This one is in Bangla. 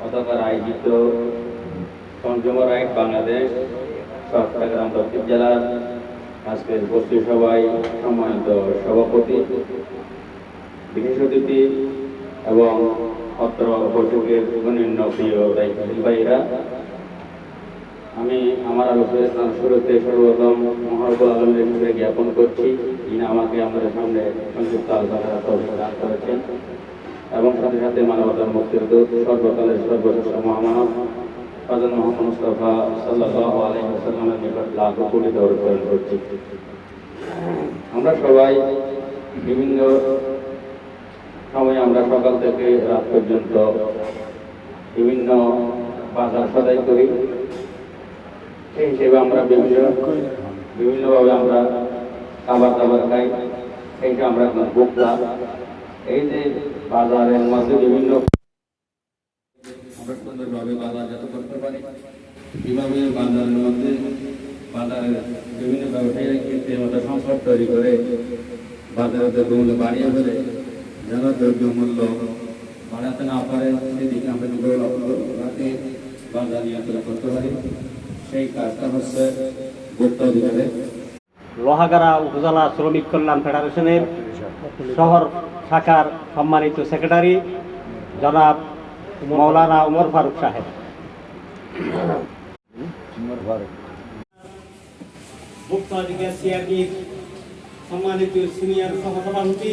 গতকাল আয়োজিত কনজিউমার রাইট বাংলাদেশ চট্টগ্রাম দক্ষিণ জেলার আজকের গোষ্ঠী সভায় সম্মানিত সভাপতি, বিশেষ অতিথি এবং অত্র বৈঠকের অন্যান্য প্রিয় দায়িত্বশীল ভাইয়েরা, আমি আমার আলোচনার শুরুতে সর্বপ্রথম মহারবুল আলমের সুরে জ্ঞাপন করছি, যিনি আমাকে আমাদের সামনে সংযুক্ত আলোচনার তৌফিক দান করেছেন এবং সাথে সাথে মানবতার মুক্তির দূত সর্বকালের সর্বশ্রেষ্ঠ মহামানব হযরত মুহাম্মদ মুস্তাফা সাল্লাল্লাহু আলাইহি ওয়াসাল্লামের নিকট লাখো কোটি দরুদ প্রেরণ করছি। আমরা সবাই বিভিন্ন সময় আমরা সকাল থেকে রাত পর্যন্ত বিভিন্ন বাজার সদাই করি। সেই হিসেবে আমরা বিভিন্নভাবে আমরা খাবার দাবার খাই, সেইটা আমরা ভোক্তা। এই যে বাজারের মধ্যে বিভিন্ন আমরা সুন্দরভাবে বাজারজাত করতে পারি, কিভাবে বাজারের মধ্যে বাজারের বিভিন্ন ব্যবসায়ীরা কৃত্রিম সংকট তৈরি করে বাজারের দ্রব্যমূল্য বাড়িয়ে ফেলে, যেন দ্রব্যমূল্য বাড়াতে না পারে সেদিকে আমরা রাতে বাজার নিয়ন্ত্রণ করতে পারি। সেই কাজটা হচ্ছে ভোক্তা অধিকারের। লোহাগাড়া উপজেলা শ্রমিক কল্যাণ ফেডারেশনের শহর শাখার সম্মানিত সেক্রেটারি জনাব মাওলানা উমর ফারুক সাহেব, ভোক্তা অধিকার সিআরপির সম্মানিত সিনিয়র সহসভাপতি